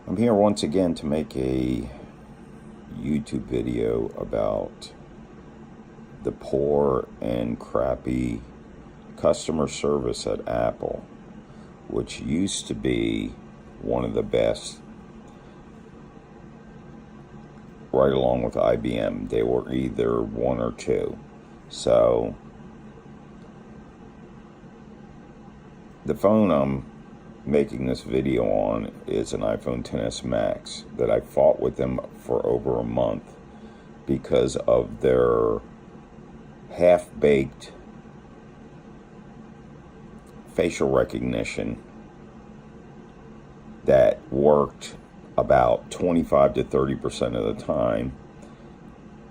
I'm here once again to make a YouTube video about the poor and crappy customer service at Apple, which used to be one of the best, right along with IBM. They were either one or two. So the phone I'm making this video on is an iPhone XS Max that I fought with them for over a month because of their half-baked facial recognition that worked about 25 to 30% of the time,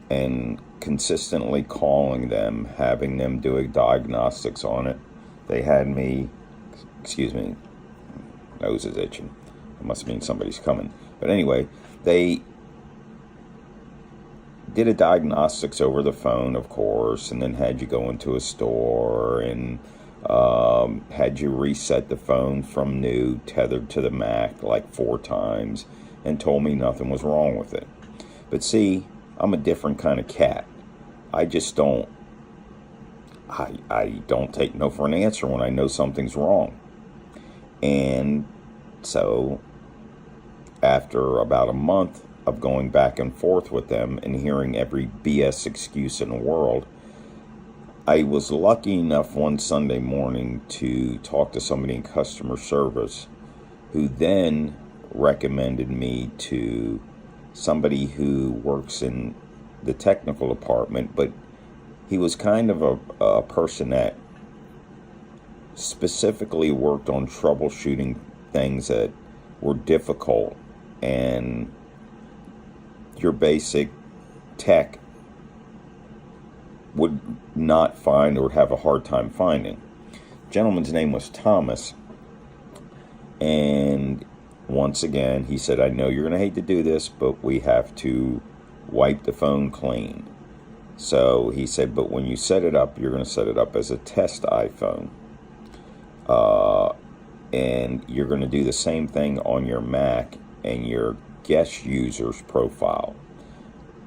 and consistently calling them, having them do diagnostics on it. They had me, nose is itching. It must mean somebody's coming. But anyway, they did a diagnostics over the phone, of course, and then had you go into a store and had you reset the phone from new, tethered to the Mac like 4 times, and told me nothing was wrong with it. But see, I'm a different kind of cat. I just don't, I don't take no for an answer when I know something's wrong. And so after about a month of going back and forth with them and hearing every BS excuse in the world, I was lucky enough one Sunday morning to talk to somebody in customer service who then recommended me to somebody who works in the technical department, but he was kind of a person that specifically worked on troubleshooting things that were difficult and your basic tech would not find or have a hard time finding. The gentleman's name was Thomas, and once again he said, I know you're going to hate to do this, but we have to wipe the phone clean. So he said, but when you set it up, you're going to set it up as a test iPhone. And you're going to do the same thing on your Mac and your guest user's profile.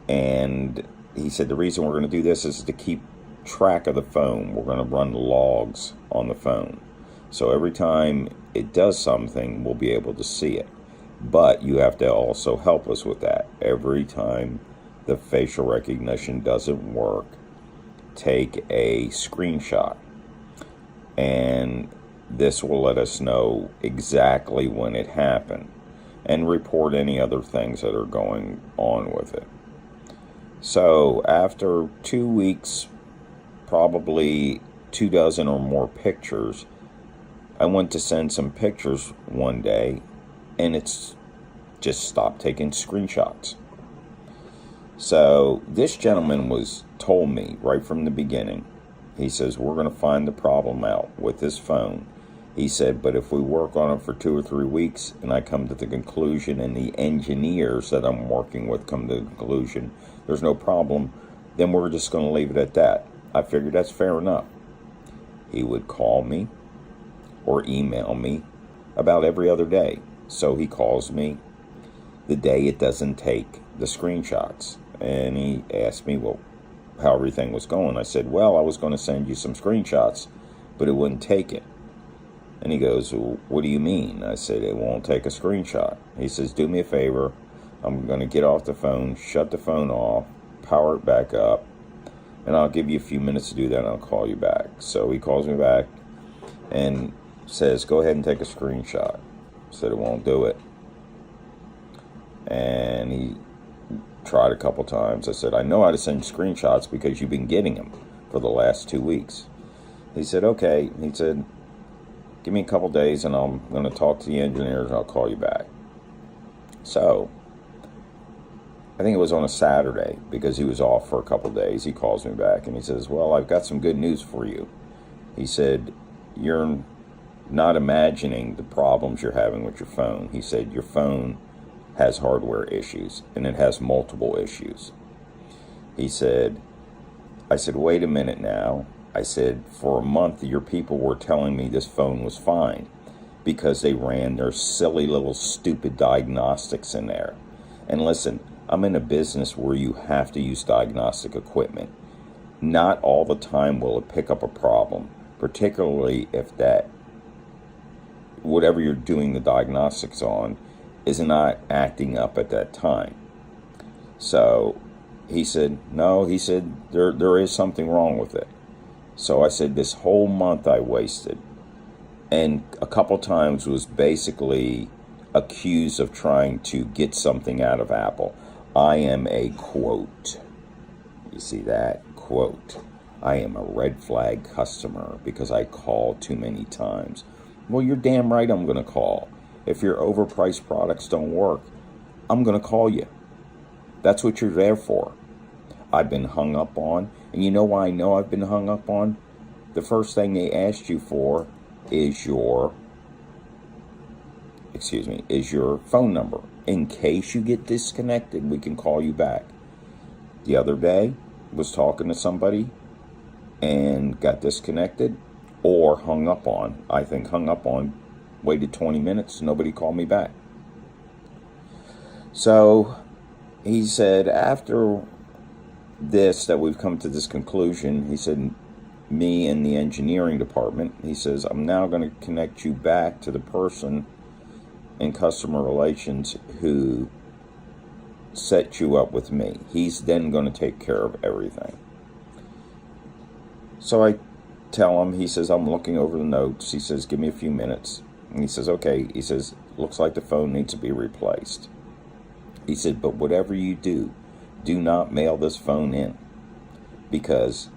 And he said the reason we're going to do this is to keep track of the phone. We're going to run logs on the phone. So every time it does something, we'll be able to see it. But you have to also help us with that. Every time the facial recognition doesn't work, take a screenshot. And this will let us know exactly when it happened and report any other things that are going on with it. So after 2 weeks, probably 24 or more pictures, I went to send some pictures one day and it's just stopped taking screenshots. So this gentleman told me right from the beginning, he says, we're going to find the problem out with this phone. He said, but if we work on it for 2 or 3 weeks and I come to the conclusion and the engineers that I'm working with come to the conclusion there's no problem, then we're just going to leave it at that. I figured that's fair enough. He would call me or email me about every other day. So he calls me the day it doesn't take the screenshots. And he asked me, well, how everything was going. I said, well, I was going to send you some screenshots, but it wouldn't take it. And he goes, well, what do you mean? I said, it won't take a screenshot. He says, do me a favor. I'm going to get off the phone, shut the phone off, power it back up, and I'll give you a few minutes to do that and I'll call you back. So he calls me back and says, go ahead and take a screenshot. I said, it won't do it. And he tried a couple times. I said, I know how to send screenshots because you've been getting them for the last 2 weeks. He said, okay. He said, give me a couple days and I'm going to talk to the engineers and I'll call you back. So I think it was on a Saturday because he was off for a couple days. He calls me back and he says, well, I've got some good news for you. He said, you're not imagining the problems you're having with your phone. He said, your phone has hardware issues and it has multiple issues. He said, I said, wait a minute now. I said, for a month, your people were telling me this phone was fine because they ran their silly little stupid diagnostics in there. And listen, I'm in a business where you have to use diagnostic equipment. Not all the time will it pick up a problem, particularly if that whatever you're doing the diagnostics on is not acting up at that time. So he said, no, he said, there is something wrong with it. So I said, this whole month I wasted. And a couple times was basically accused of trying to get something out of Apple. I am a quote. You see that? Quote. I am a red flag customer because I call too many times. Well, you're damn right I'm going to call. If your overpriced products don't work, I'm going to call you. That's what you're there for. I've been hung up on. And you know why I know I've been hung up on? The first thing they asked you for is your phone number. In case you get disconnected, we can call you back. The other day, was talking to somebody and got disconnected or hung up on. I think hung up on, waited 20 minutes, nobody called me back. So he said, after this, that we've come to this conclusion, he said, me and the engineering department, he says, I'm now going to connect you back to the person in customer relations who set you up with me. He's then going to take care of everything. So I tell him, he says, I'm looking over the notes. He says, give me a few minutes. And he says, okay. He says, looks like the phone needs to be replaced. He said, but whatever you do not mail this phone in. Because,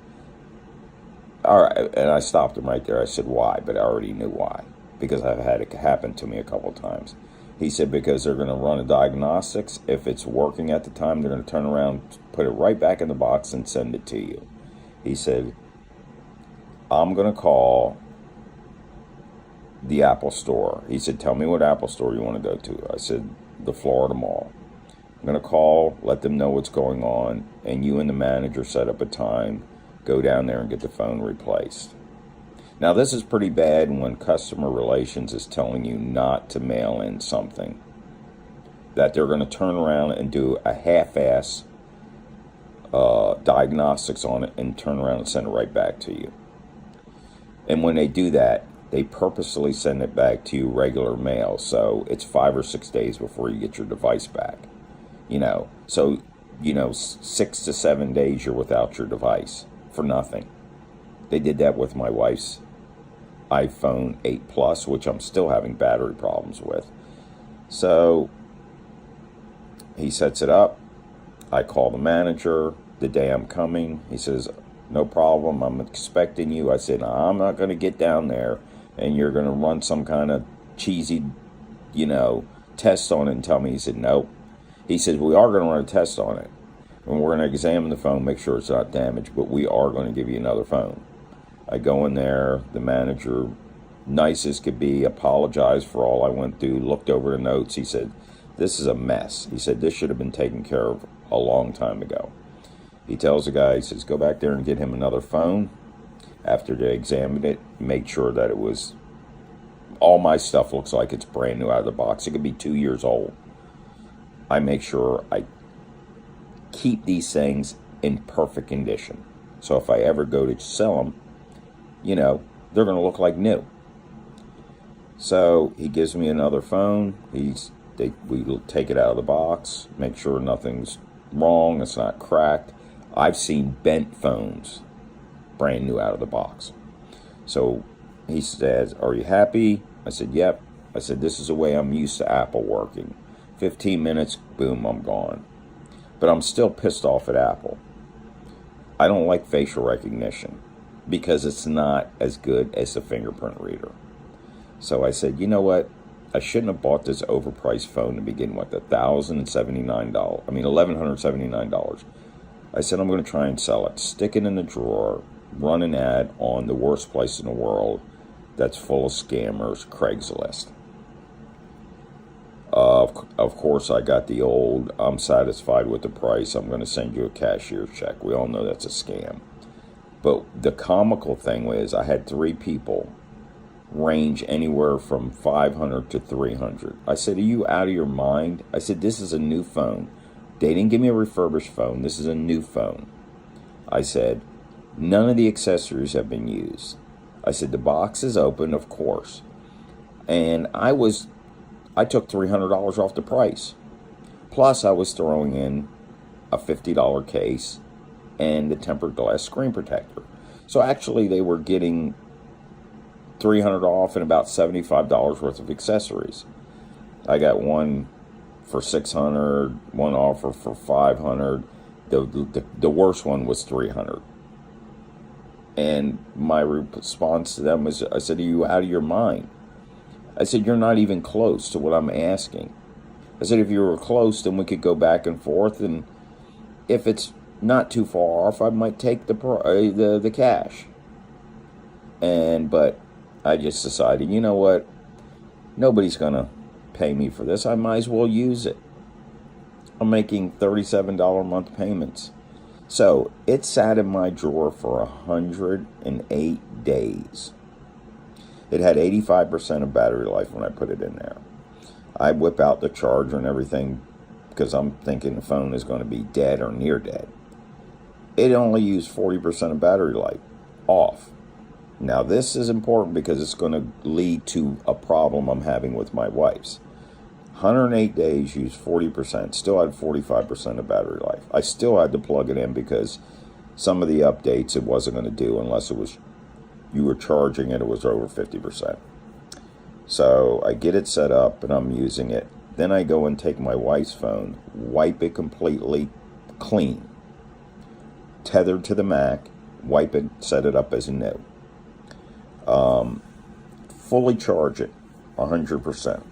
all right, and I stopped him right there. I said, why? But I already knew why. Because I've had it happen to me a couple times. He said, because they're going to run a diagnostics. If it's working at the time, they're going to turn around, put it right back in the box and send it to you. He said, I'm going to call the Apple store. He said, tell me what Apple store you want to go to. I said, the Florida Mall. I'm going to call, let them know what's going on, and you and the manager set up a time, go down there and get the phone replaced. Now, this is pretty bad when customer relations is telling you not to mail in something, that they're going to turn around and do a half-ass diagnostics on it and turn around and send it right back to you. And when they do that, they purposely send it back to you regular mail, so it's 5 or 6 days before you get your device back. So 6 to 7 days you're without your device for nothing. They did that with my wife's iPhone 8 Plus, which I'm still having battery problems with. So he sets it up. I call the manager the day I'm coming. He says, no problem, I'm expecting you. I said, I'm not going to get down there and you're going to run some kind of cheesy, test on it and tell me. He said, nope. He said, we are going to run a test on it. And we're going to examine the phone, make sure it's not damaged, but we are going to give you another phone. I go in there, the manager, nice as could be, apologized for all I went through, looked over the notes. He said, this is a mess. He said, this should have been taken care of a long time ago. He tells the guy, he says, go back there and get him another phone. After they examined it, make sure that it was, all my stuff looks like it's brand new out of the box. It could be 2 years old. I make sure I keep these things in perfect condition. So if I ever go to sell them, they're going to look like new. So he gives me another phone. We take it out of the box, make sure nothing's wrong, it's not cracked. I've seen bent phones, brand new out of the box. So he says, are you happy? I said, yep. I said, this is the way I'm used to Apple working. 15 minutes, boom, I'm gone. But I'm still pissed off at Apple. I don't like facial recognition because it's not as good as the fingerprint reader. So I said, you know what? I shouldn't have bought this overpriced phone to begin with, $1,179. I said, I'm going to try and sell it. Stick it in the drawer, run an ad on the worst place in the world that's full of scammers, Craigslist. Of course, I got the old, I'm satisfied with the price, I'm going to send you a cashier's check. We all know that's a scam. But the comical thing was, I had 3 people range anywhere from 500 to 300. I said, are you out of your mind? I said, this is a new phone. They didn't give me a refurbished phone. This is a new phone. I said, none of the accessories have been used. I said, the box is open, of course. And I took $300 off the price. Plus, I was throwing in a $50 case and the tempered glass screen protector. So actually, they were getting $300 off and about $75 worth of accessories. I got one for $600, one offer for $500. The worst one was $300. And my response to them was, I said, are you out of your mind? I said, you're not even close to what I'm asking. I said, if you were close, then we could go back and forth, and if it's not too far off, I might take the cash. But I just decided, you know what? Nobody's going to pay me for this. I might as well use it. I'm making $37 a month payments. So it sat in my drawer for 108 days. It had 85% of battery life when I put it in there. I whip out the charger and everything because I'm thinking the phone is going to be dead or near dead. It only used 40% of battery life off. Now this is important because it's going to lead to a problem I'm having with my wife's. 108 days, used 40%, still had 45% of battery life. I still had to plug it in because some of the updates it wasn't going to do unless it was you were charging it was over 50%. So I get it set up and I'm using it. Then I go and take my wife's phone, wipe it completely clean, tethered to the Mac, wipe it, set it up as new. Fully charge it, 100%.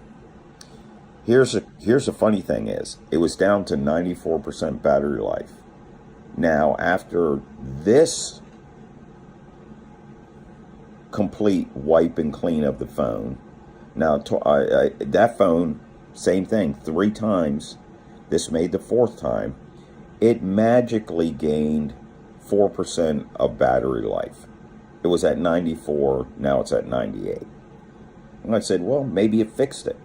Here's the funny thing is, it was down to 94% battery life. Now, after this complete wipe and clean of the phone, now that phone, same thing, 3 times. This made the 4th time. It magically gained 4% of battery life. It was at 94, now it's at 98. And I said, well, maybe it fixed it.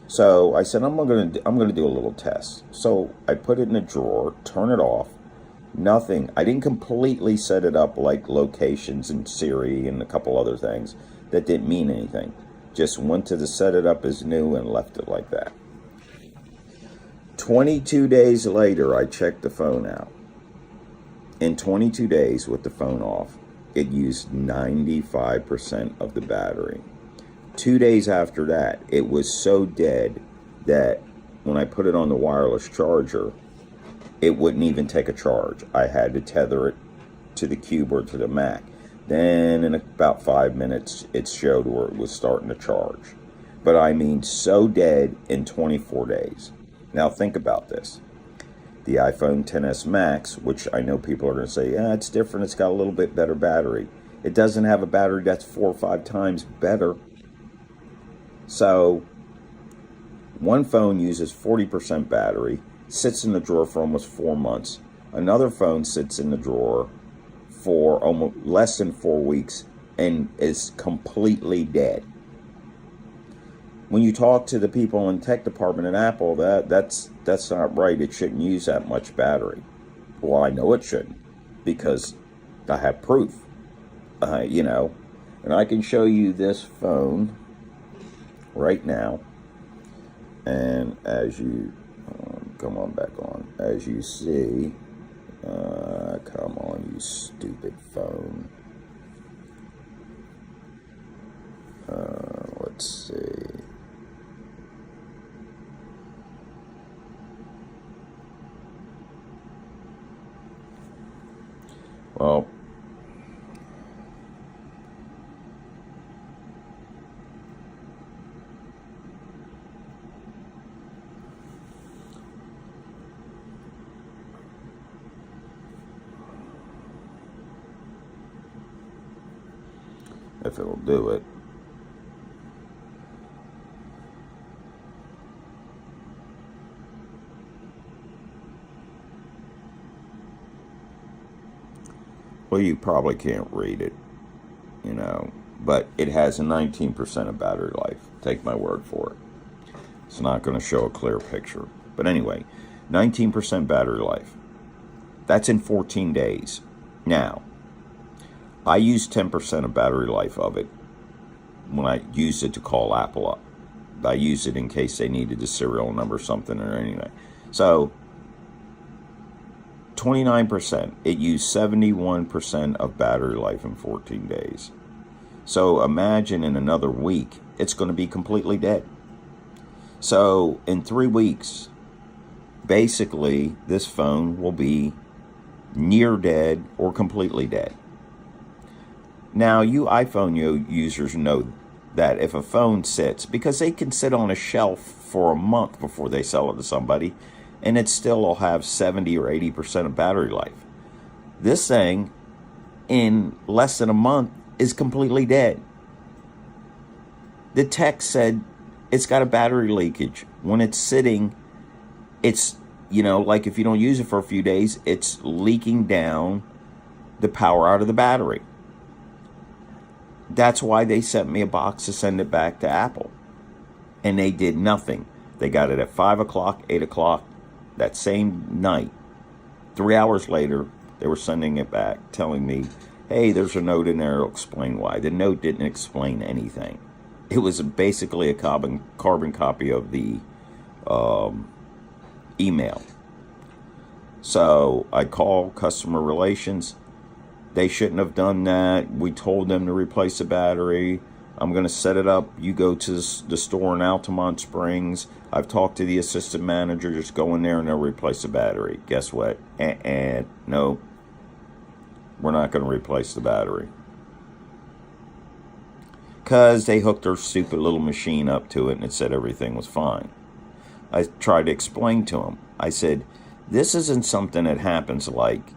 So I said, I'm going to do a little test. So I put it in a drawer, turn it off. Nothing. I didn't completely set it up like locations and Siri and a couple other things that didn't mean anything. Just went to the set it up as new and left it like that. 22 days later, I checked the phone out. In 22 days with the phone off, it used 95% of the battery. 2 days after that, it was so dead that when I put it on the wireless charger, it wouldn't even take a charge. I had to tether it to the Cube or to the Mac. Then in about 5 minutes, it showed where it was starting to charge. But I mean, so dead in 24 days. Now think about this. The iPhone XS Max, which I know people are going to say, yeah, it's different. It's got a little bit better battery. It doesn't have a battery that's 4 or 5 times better. So one phone uses 40% battery, sits in the drawer for almost 4 months. Another phone sits in the drawer for almost less than 4 weeks and is completely dead. When you talk to the people in tech department at Apple, that's not right. It shouldn't use that much battery. Well, I know it shouldn't because I have proof. And I can show you this phone right now. And as you come on back on, as you see, come on, you stupid phone. Let's see. Well, if it'll do it. Well, you probably can't read it, but it has a 19% of battery life. Take my word for it. It's not going to show a clear picture. But anyway, 19% battery life. That's in 14 days. Now, I use 10% of battery life of it when I use it to call Apple up. I use it in case they needed the serial number or something or anything. So, 29%. It used 71% of battery life in 14 days. So imagine in another week, it's going to be completely dead. So in 3 weeks, basically, this phone will be near dead or completely dead. Now, you iPhone users know that if a phone sits, because they can sit on a shelf for a month before they sell it to somebody, and it still will have 70 or 80% of battery life. This thing, in less than a month, is completely dead. The tech said it's got a battery leakage. When it's sitting, it's, like if you don't use it for a few days, it's leaking down the power out of the battery. That's why they sent me a box to send it back to Apple. And they did nothing. They got it at 5 o'clock, 8 o'clock, that same night. 3 hours later, they were sending it back, telling me, hey, there's a note in there to explain why. The note didn't explain anything. It was basically a carbon copy of the email. So I call customer relations. They shouldn't have done that. We told them to replace the battery. I'm going to set it up. You go to the store in Altamont Springs. I've talked to the assistant manager. Just go in there and they'll replace the battery. Guess what? No. We're not going to replace the battery. Because they hooked their stupid little machine up to it and it said everything was fine. I tried to explain to them. I said, this isn't something that happens like,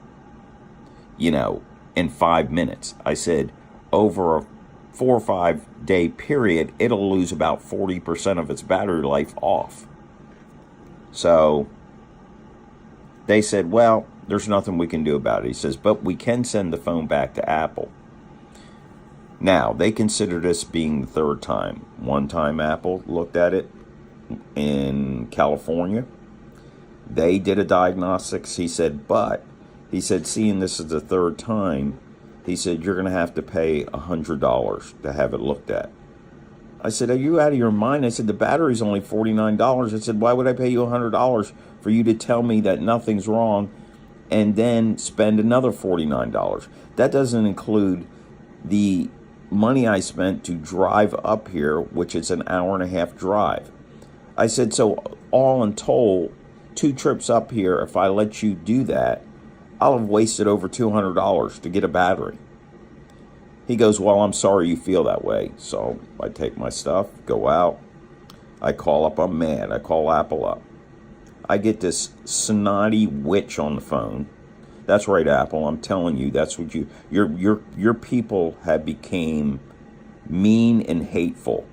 in 5 minutes. I said, over a 4 or 5 day period, it'll lose about 40% of its battery life off. So they said, well, there's nothing we can do about it. He says, but we can send the phone back to Apple. Now, they consider this being the third time. One time Apple looked at it in California. They did a diagnostics. He said, seeing this is the third time, he said, you're going to have to pay $100 to have it looked at. I said, are you out of your mind? I said, the battery's only $49. I said, why would I pay you $100 for you to tell me that nothing's wrong and then spend another $49? That doesn't include the money I spent to drive up here, which is an hour and a half drive. I said, so all in total, 2 trips up here, if I let you do that, I'll have wasted over $200 to get a battery. He goes, well, I'm sorry you feel that way. So I take my stuff, go out. I call up, I'm mad. I call Apple up. I get this snotty witch on the phone. That's right, Apple. I'm telling you, that's what your people have became mean and hateful.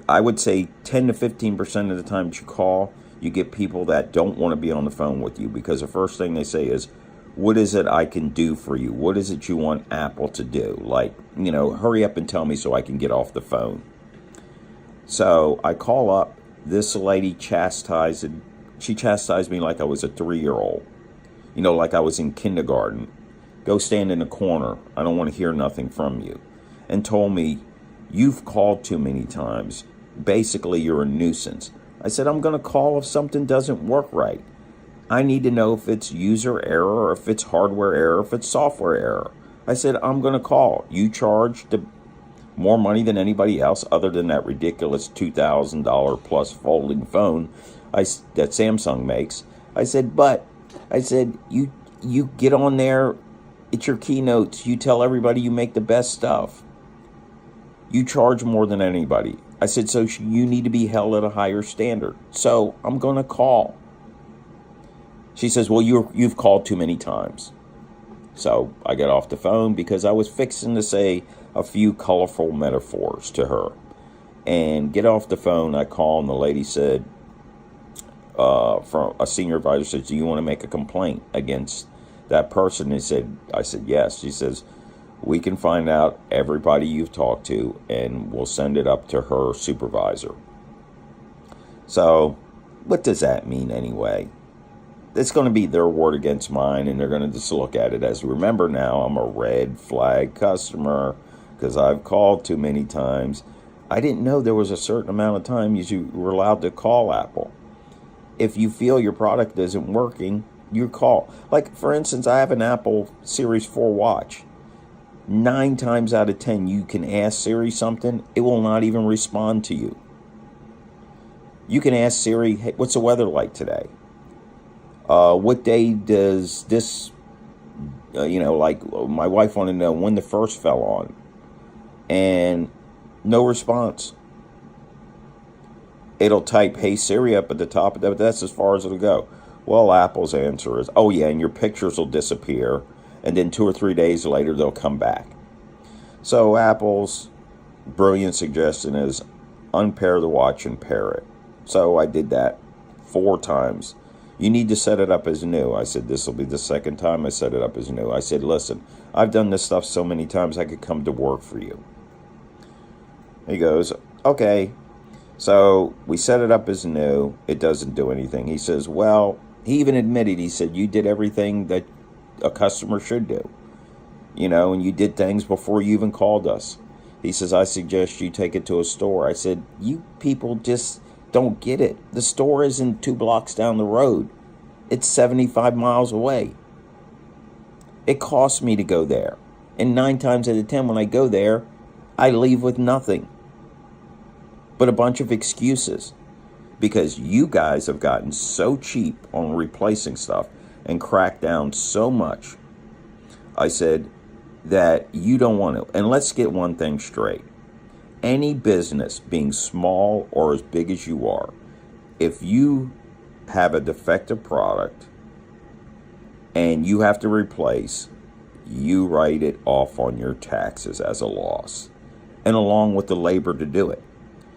I would say 10 to 15% of the time that you call, you get people that don't want to be on the phone with you because the first thing they say is, what is it I can do for you? What is it you want Apple to do? Like, hurry up and tell me so I can get off the phone. So I call up. This lady she chastised me like I was a 3-year-old. Like I was in kindergarten. Go stand in a corner. I don't want to hear nothing from you. And told me, you've called too many times. Basically, you're a nuisance. I said, I'm going to call if something doesn't work right. I need to know if it's user error, or if it's hardware error, if it's software error. I said, I'm going to call. You charge more money than anybody else other than that ridiculous $2,000 plus folding phone that Samsung makes. I said, you get on there, it's your keynotes, you tell everybody you make the best stuff. You charge more than anybody. I said, so you need to be held at a higher standard. So I'm going to call. She says, well, you've called too many times. So I got off the phone because I was fixing to say a few colorful metaphors to her. And get off the phone, I called, and the lady said, from a senior advisor said, do you want to make a complaint against that person? I said, yes. She says, we can find out everybody you've talked to and we'll send it up to her supervisor. So, what does that mean anyway? It's going to be their word against mine, and they're going to just look at it as, remember now, I'm a red flag customer because I've called too many times. I didn't know there was a certain amount of time you were allowed to call Apple. If you feel your product isn't working, you call. Like, for instance, I have an Apple Series 4 watch. 9 times out of 10, you can ask Siri something, it will not even respond to you. You can ask Siri, hey, what's the weather like today? What day does this, like my wife wanted to know when the first fell on. And no response. It'll type, hey Siri up at the top of that, but that's as far as it'll go. Well, Apple's answer is, oh yeah, and your pictures will disappear. And then 2 or 3 days later, they'll come back. So Apple's brilliant suggestion is unpair the watch and pair it. So I did that 4 times. You need to set it up as new. I said, this will be the second time I set it up as new. I said, listen, I've done this stuff so many times I could come to work for you. He goes, okay. So we set it up as new. It doesn't do anything. He says, well, he even admitted, he said, you did everything that a customer should do. And you did things before you even called us. He says, I suggest you take it to a store. I said, you people just don't get it. The store isn't 2 blocks down the road. It's 75 miles away. It costs me to go there. And 9 times out of 10, when I go there, I leave with nothing but a bunch of excuses. Because you guys have gotten so cheap on replacing stuff and cracked down so much. I said that you don't want to. And let's get one thing straight. Any business, being small or as big as you are, if you have a defective product and you have to replace, you write it off on your taxes as a loss, and along with the labor to do it.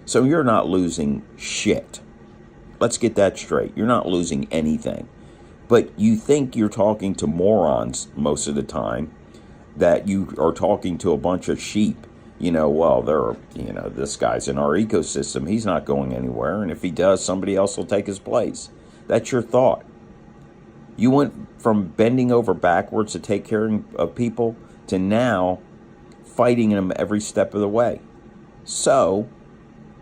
So you're not losing shit. Let's get that straight. You're not losing anything. But you think you're talking to morons most of the time, that you are talking to a bunch of sheep. This guy's in our ecosystem. He's not going anywhere. And if he does, somebody else will take his place. That's your thought. You went from bending over backwards to take care of people to now fighting them every step of the way. So,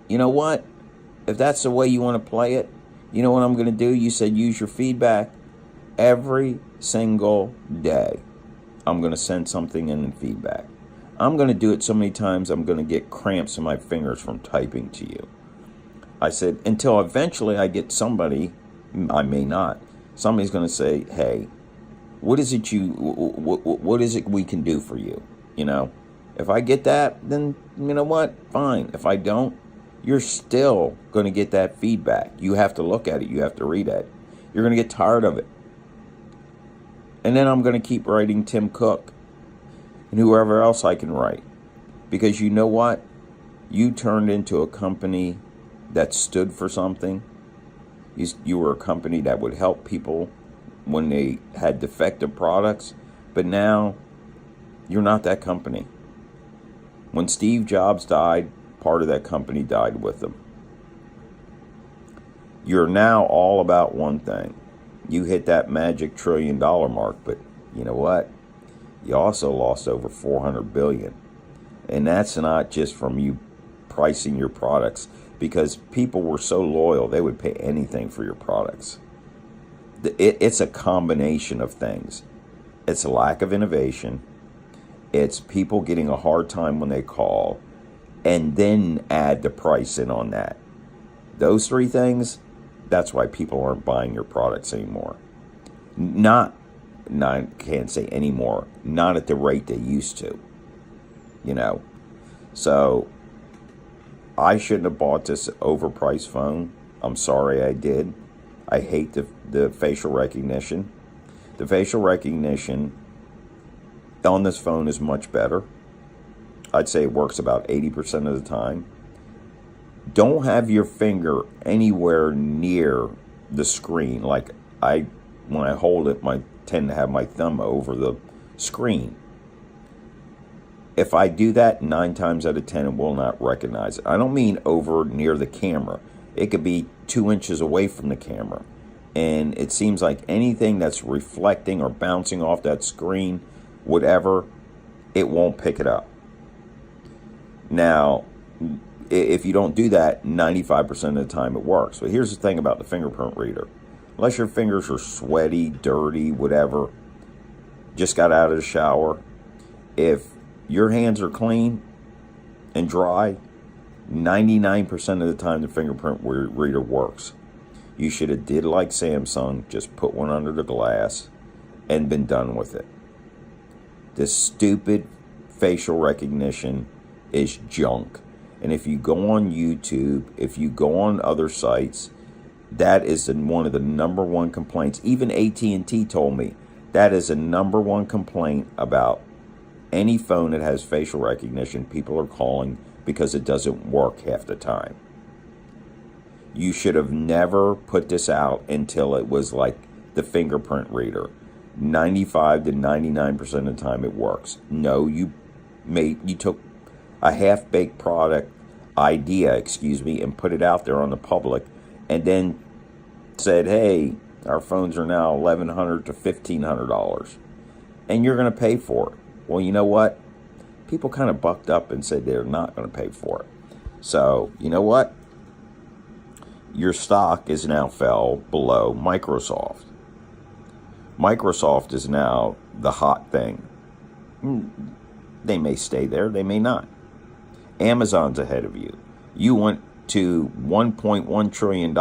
you know what? If that's the way you want to play it, you know what I'm going to do? You said use your feedback. Every single day, I'm going to send something in feedback. I'm going to do it so many times, I'm going to get cramps in my fingers from typing to you. I said, until eventually I get somebody, I may not, somebody's going to say, hey, what is it we can do for you? If I get that, then you know what? Fine. If I don't, you're still going to get that feedback. You have to look at it. You have to read it. You're going to get tired of it. And then I'm going to keep writing Tim Cook and whoever else I can write. Because you know what? You turned into a company that stood for something. You were a company that would help people when they had defective products. But now, you're not that company. When Steve Jobs died, part of that company died with him. You're now all about one thing. You hit that magic $1 trillion mark, but you know what? You also lost over $400 billion. And that's not just from you pricing your products, because people were so loyal, they would pay anything for your products. It's a combination of things. It's a lack of innovation. It's people getting a hard time when they call, and then add the price in on that. Those 3 things, that's why people aren't buying your products anymore. I can't say anymore, not at the rate they used to. So I shouldn't have bought this overpriced phone. I'm sorry I did. I hate the facial recognition. The facial recognition on this phone is much better. I'd say it works about 80% of the time. Don't have your finger anywhere near the screen. Like when I hold it, I tend to have my thumb over the screen. if I do that, 9 times out of 10, it will not recognize it. I don't mean over near the camera. It could be 2 inches away from the camera. And it seems like anything that's reflecting or bouncing off that screen, whatever, it won't pick it up. Now, if you don't do that, 95% of the time it works. But here's the thing about the fingerprint reader. Unless your fingers are sweaty, dirty, whatever, just got out of the shower, if your hands are clean and dry, 99% of the time the fingerprint reader works. You should have did like Samsung, just put one under the glass and been done with it. This stupid facial recognition is junk. And if you go on YouTube, if you go on other sites, that is one of the number one complaints. Even AT&T told me that is a number one complaint about any phone that has facial recognition. People are calling because it doesn't work half the time. You should have never put this out until it was like the fingerprint reader. 95 to 99% of the time it works. No, you took a half-baked idea, and put it out there on the public, and then said, hey, our phones are now $1,100 to $1,500, and you're going to pay for it. Well, you know what? People kind of bucked up and said they're not going to pay for it. So, you know what? Your stock is now fell below Microsoft. Microsoft is now the hot thing. They may stay there, they may not. Amazon's ahead of you. You went to $1.1 trillion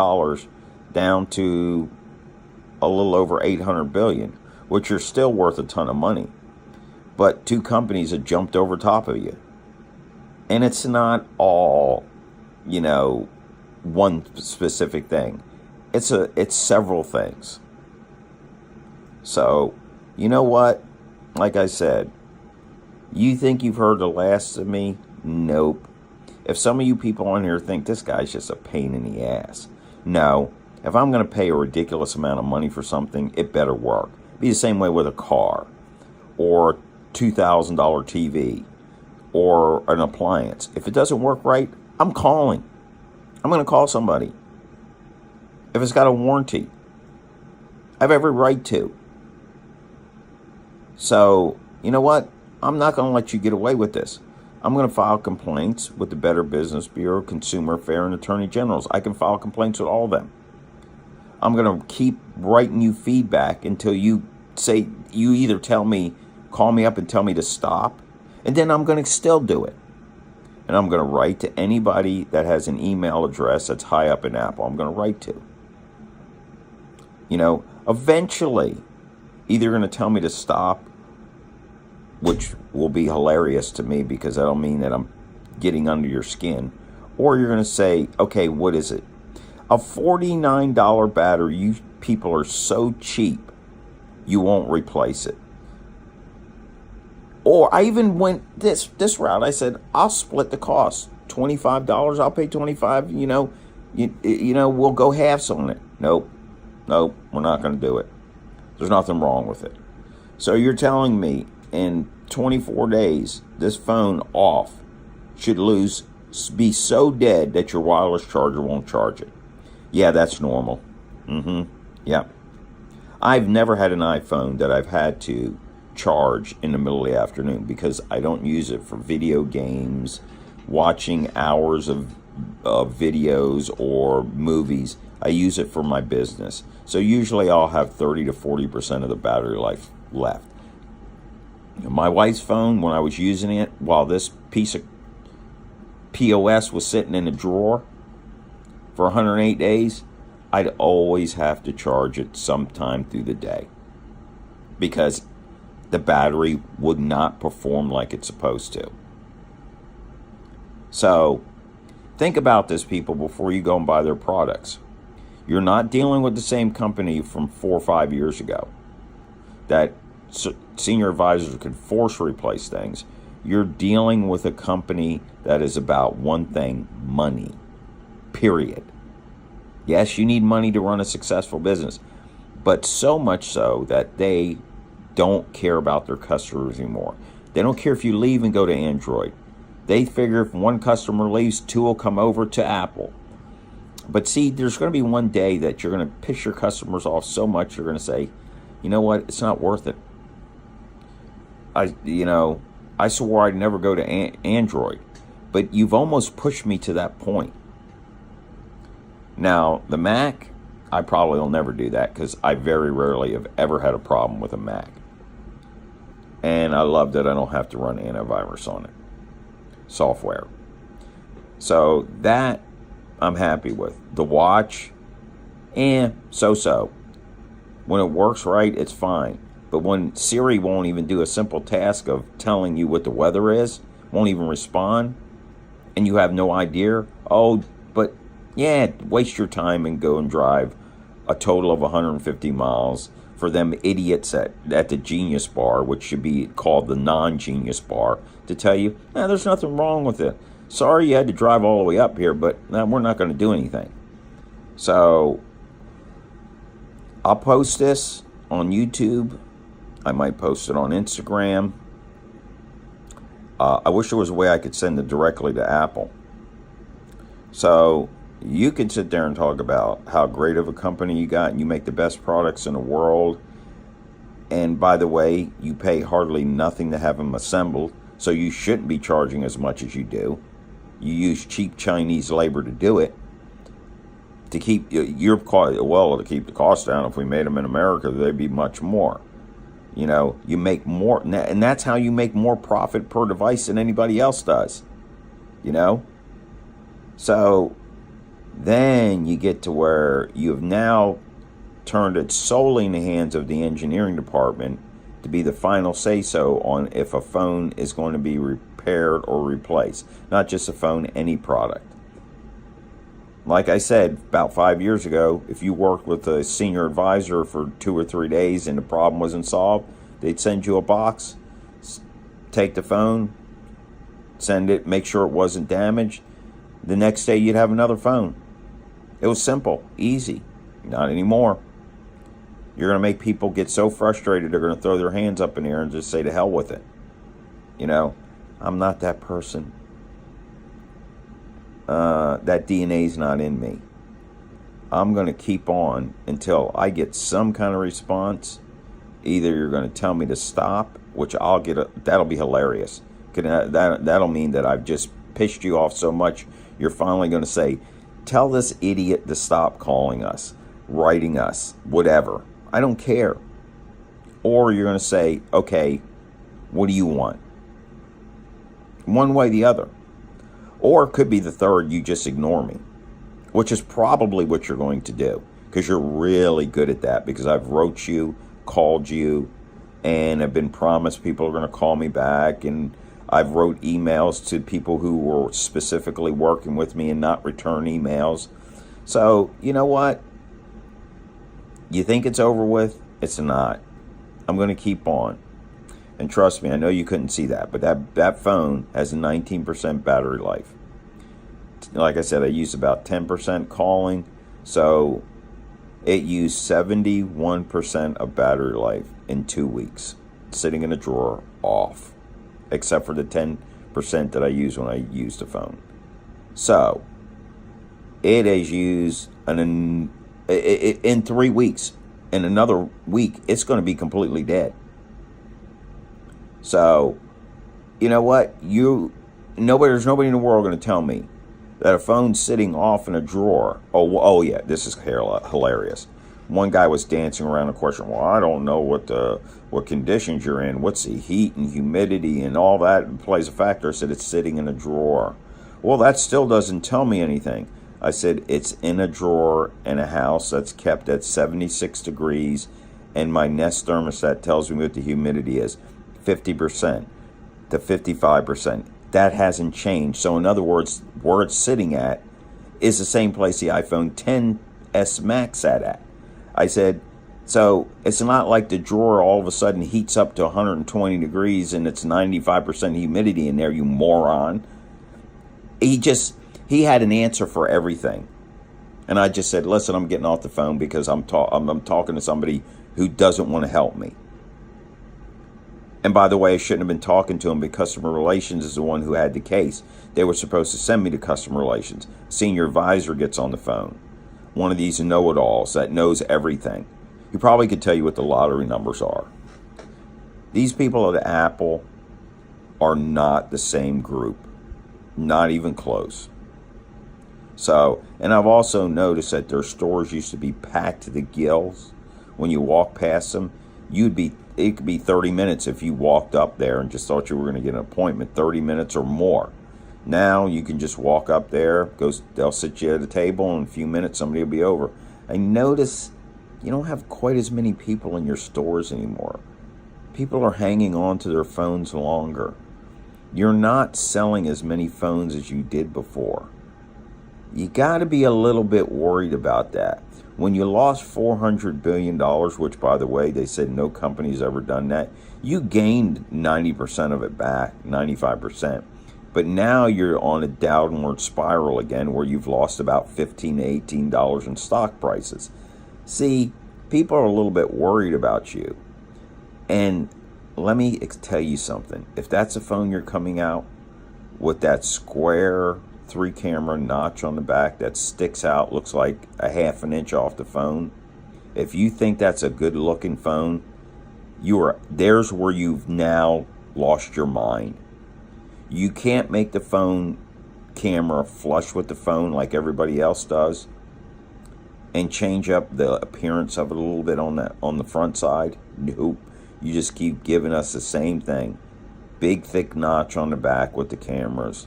down to a little over $800 billion, which are still worth a ton of money. But 2 companies have jumped over top of you. And it's not all, one specific thing. It's several things. So, you know what? Like I said, you think you've heard the last of me? Nope. If some of you people on here think this guy's just a pain in the ass, no. If I'm going to pay a ridiculous amount of money for something, it better work. Be the same way with a car or $2,000 TV or an appliance. If it doesn't work right, I'm calling. I'm going to call somebody. If it's got a warranty, I have every right to. So, you know what? I'm not going to let you get away with this. I'm going to file complaints with the Better Business Bureau, Consumer Affairs, and Attorney Generals. I can file complaints with all of them. I'm going to keep writing you feedback until you say, you either call me up and tell me to stop, and then I'm going to still do it. And I'm going to write to anybody that has an email address that's high up in Apple. I'm going to write to. Eventually, either going to tell me to stop, which will be hilarious to me because that'll mean that I'm getting under your skin, or you're going to say, okay, what is it? A $49 battery, you people are so cheap, you won't replace it. Or I even went this route. I said, I'll split the cost. $25, I'll pay $25, we'll go halves on it. Nope, we're not going to do it. There's nothing wrong with it. So you're telling me in 24 days, this phone off should be so dead that your wireless charger won't charge it. Yeah, that's normal. Yeah. I've never had an iPhone that I've had to charge in the middle of the afternoon because I don't use it for video games, watching hours of videos or movies. I use it for my business. So usually I'll have 30 to 40% of the battery life left. My wife's phone, when I was using it, while this piece of POS was sitting in a drawer for 108 days, I'd always have to charge it sometime through the day because the battery would not perform like it's supposed to. So think about this, people, before you go and buy their products. You're not dealing with the same company from 4 or 5 years ago that senior advisors can force replace things. You're dealing with a company that is about one thing: money. Period. Yes, you need money to run a successful business, but so much so that they don't care about their customers anymore. They don't care if you leave and go to Android. They figure if one customer leaves, two will come over to Apple. But see, there's going to be one day that you're going to piss your customers off so much you're going to say, you know what, it's not worth it. I swore I'd never go to Android, but you've almost pushed me to that point. Now, the Mac, I probably will never do that because I very rarely have ever had a problem with a Mac. And I love that I don't have to run antivirus on it, software. So that I'm happy with. The watch, so-so. When it works right, it's fine. But when Siri won't even do a simple task of telling you what the weather is, won't even respond, and you have no idea, waste your time and go and drive a total of 150 miles for them idiots at the Genius Bar, which should be called the non-Genius Bar, to tell you, there's nothing wrong with it. Sorry you had to drive all the way up here, but we're not going to do anything. So I'll post this on YouTube. I might post it on Instagram. I wish there was a way I could send it directly to Apple. So you can sit there and talk about how great of a company you got and you make the best products in the world. And by the way, you pay hardly nothing to have them assembled, so you shouldn't be charging as much as you do. You use cheap Chinese labor to do it. To keep your cost, to keep the cost down, if we made them in America, they'd be much more. You make more, and that's how you make more profit per device than anybody else does. So then you get to where you have now turned it solely in the hands of the engineering department to be the final say-so on if a phone is going to be repaired or replaced. Not just a phone, any product. Like I said, about 5 years ago, if you worked with a senior advisor for 2 or 3 days and the problem wasn't solved, they'd send you a box, take the phone, send it, make sure it wasn't damaged. The next day you'd have another phone. It was simple, easy. Not anymore. You're going to make people get so frustrated they're going to throw their hands up in the air and just say to hell with it. I'm not that person. That DNA's not in me. I'm going to keep on until I get some kind of response. Either you're going to tell me to stop, which I'll get. That'll be hilarious. That'll mean that I've just pissed you off so much, you're finally going to say, tell this idiot to stop calling us, writing us, whatever. I don't care. Or you're going to say, okay, what do you want? One way or the other. Or it could be the third, you just ignore me, which is probably what you're going to do because you're really good at that, because I've wrote you, called you, and have been promised people are going to call me back, and I've wrote emails to people who were specifically working with me and not return emails. So, you know what? You think it's over with? It's not. I'm going to keep on. And trust me, I know you couldn't see that, but that phone has a 19% battery life. Like I said, I use about 10% calling, so it used 71% of battery life in 2 weeks, sitting in a drawer, off, except for the 10% that I use when I use the phone. So it has used in 3 weeks. In another week, it's going to be completely dead. So, you know what? There's nobody in the world going to tell me that a phone's sitting off in a drawer. Oh yeah, this is hilarious. One guy was dancing around the question. Well, I don't know what conditions you're in. What's the heat and humidity and all that plays a factor. I said it's sitting in a drawer. Well, that still doesn't tell me anything. I said it's in a drawer in a house that's kept at 76 degrees, and my Nest thermostat tells me what the humidity is, 50% to 55%. That hasn't changed. So in other words, where it's sitting at is the same place the iPhone XS Max sat at. I said, so it's not like the drawer all of a sudden heats up to 120 degrees and it's 95% humidity in there, you moron. He had an answer for everything. And I just said, listen, I'm getting off the phone because I'm talking to somebody who doesn't want to help me. And by the way, I shouldn't have been talking to him because customer relations is the one who had the case. They were supposed to send me to customer relations. Senior advisor gets on the phone. One of these know-it-alls that knows everything. He probably could tell you what the lottery numbers are. These people at Apple are not the same group. Not even close. So, and I've also noticed that their stores used to be packed to the gills. When you walk past them, it could be 30 minutes if you walked up there and just thought you were going to get an appointment, 30 minutes or more. Now you can just walk up there, they'll sit you at a table, and in a few minutes somebody will be over. I notice you don't have quite as many people in your stores anymore. People are hanging on to their phones longer. You're not selling as many phones as you did before. You got to be a little bit worried about that. When you lost $400 billion, which, by the way, they said no company's ever done that, you gained 90% of it back, 95%. But now you're on a downward spiral again where you've lost about $15 to $18 in stock prices. See, people are a little bit worried about you. And let me tell you something. If that's a phone you're coming out with that square 3-camera notch on the back that sticks out, looks like a half an inch off the phone, if you think that's a good looking phone, there's where you've now lost your mind. You can't make the phone camera flush with the phone like everybody else does and change up the appearance of it a little bit on the front side. Nope. You just keep giving us the same thing. Big thick notch on the back with the cameras.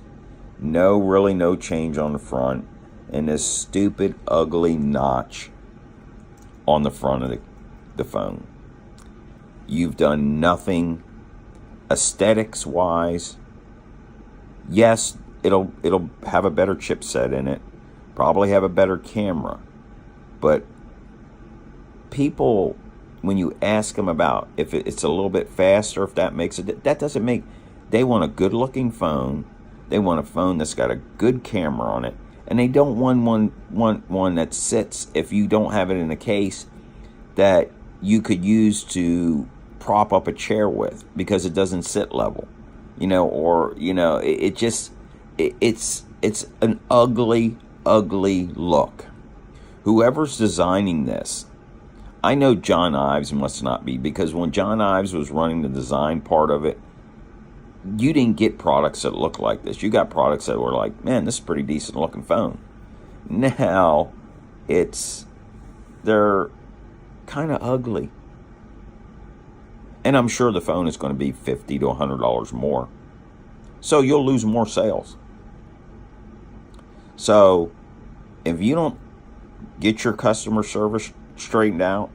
No change on the front, and this stupid, ugly notch on the front of the phone. You've done nothing aesthetics-wise. Yes, it'll have a better chipset in it, probably have a better camera, but people, when you ask them about if it's a little bit faster, if that makes it, that doesn't make. They want a good-looking phone. They want a phone that's got a good camera on it, and they don't want one that sits, if you don't have it in a case, that you could use to prop up a chair with because it doesn't sit level, it's an ugly look. Whoever's designing this, I know John Ives must not be, because when John Ives was running the design part of it, you didn't get products that look like this. You got products that were like, man, this is a pretty decent looking phone. Now, they're kind of ugly. And I'm sure the phone is going to be $50 to $100 more. So you'll lose more sales. So if you don't get your customer service straightened out,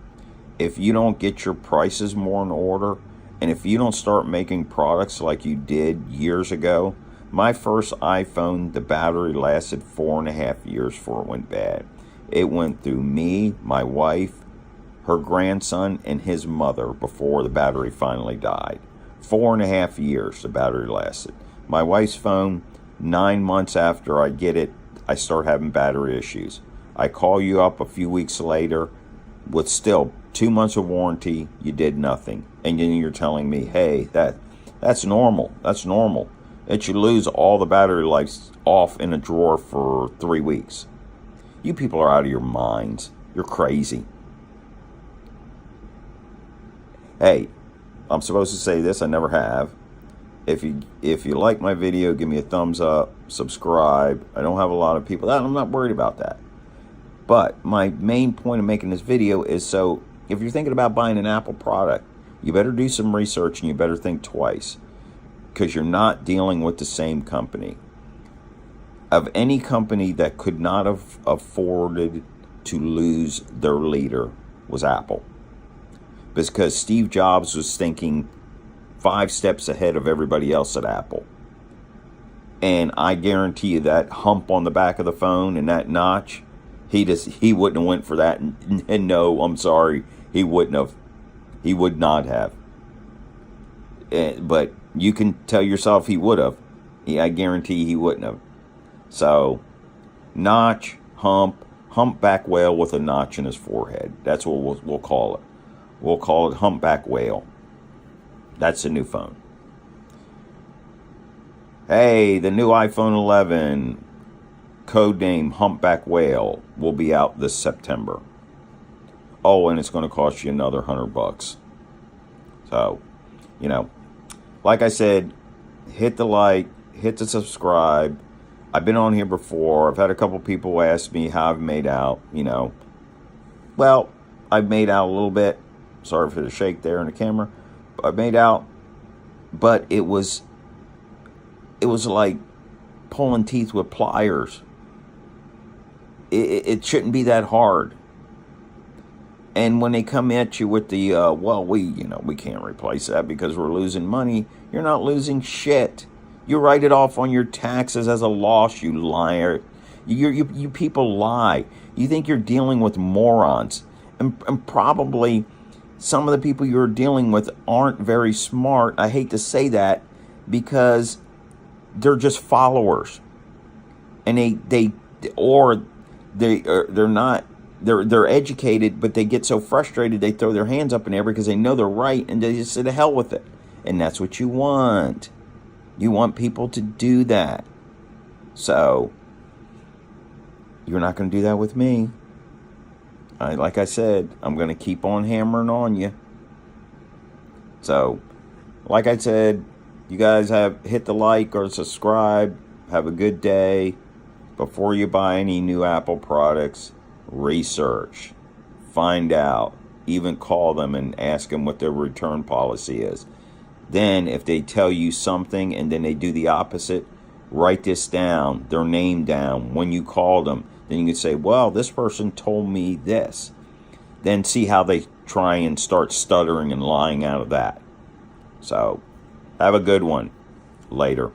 if you don't get your prices more in order, and if you don't start making products like you did years ago, my first iPhone, the battery lasted 4.5 years before it went bad. It went through me, my wife, her grandson, and his mother before the battery finally died. 4.5 years the battery lasted. My wife's phone, 9 months after I get it, I start having battery issues. I call you up a few weeks later with still 2 months of warranty, you did nothing. And then you're telling me, hey, that's normal. That's normal. That you lose all the battery life off in a drawer for 3 weeks. You people are out of your minds. You're crazy. Hey, I'm supposed to say this, I never have. If you like my video, give me a thumbs up, subscribe. I don't have a lot of people. I'm not worried about that. But my main point of making this video is, so if you're thinking about buying an Apple product, you better do some research and you better think twice, because you're not dealing with the same company. Of any company that could not have afforded to lose their leader was Apple. Because Steve Jobs was thinking 5 steps ahead of everybody else at Apple. And I guarantee you that hump on the back of the phone and that notch, he wouldn't have went for that. And no, I'm sorry, he wouldn't have. He would not have. But you can tell yourself he would have. I guarantee he wouldn't have. So, notch, humpback whale with a notch in his forehead. That's what we'll call it. We'll call it humpback whale. That's the new phone. Hey, the new iPhone 11, codename Humpback Whale, will be out this September. Oh, and it's going to cost you another $100. So, like I said, hit the like, hit the subscribe. I've been on here before. I've had a couple people ask me how I've made out, Well, I've made out a little bit. Sorry for the shake there in the camera. I made out, but it was like pulling teeth with pliers. It shouldn't be that hard. And when they come at you with the, we can't replace that because we're losing money. You're not losing shit. You write it off on your taxes as a loss, you liar. You people lie. You think you're dealing with morons. And probably some of the people you're dealing with aren't very smart. I hate to say that because they're just followers. And they're educated, but they get so frustrated they throw their hands up in the air because they know they're right and they just say to hell with it. And that's what you want. You want people to do that. So, you're not going to do that with me. Like I said, I'm going to keep on hammering on you. So, like I said, you guys have hit the like or subscribe. Have a good day. Before you buy any new Apple products, research. Find out. Even call them and ask them what their return policy is. Then, if they tell you something and then they do the opposite, write this down, their name down. When you call them, then you can say, well, this person told me this. Then see how they try and start stuttering and lying out of that. So, have a good one. Later.